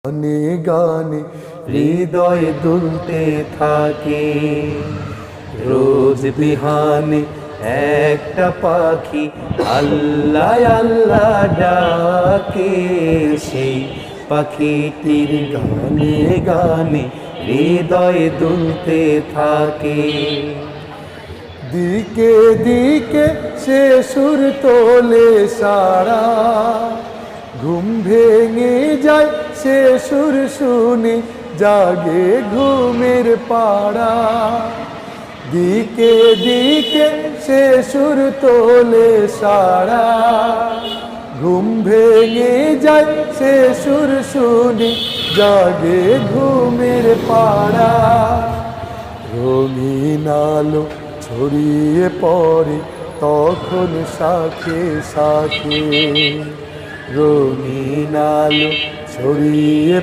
গানে গানে হৃদয় দুলতে থাকে, রোজ বিহানে একটা পাখি আল্লাহ আল্লাহ ডাকে। সেই পাখিটির গানে গানে হৃদয় দুলতে থাকে। দিকে দিকে সে সুর তোলে সারা, ঘুম ভেঙে যায় সে সুর শুনে, জাগে ঘুমের পাড়া। দিকে দিকে সে সুর তোলে সারা, ঘুম ভেঙে যায় সে সুর শুনে, জাগে ঘুমের পাড়া। রঙিন আলো ছড়িয়ে পড়ে তখন শাখে শাখে, রঙিন আলো ছড়িয়ে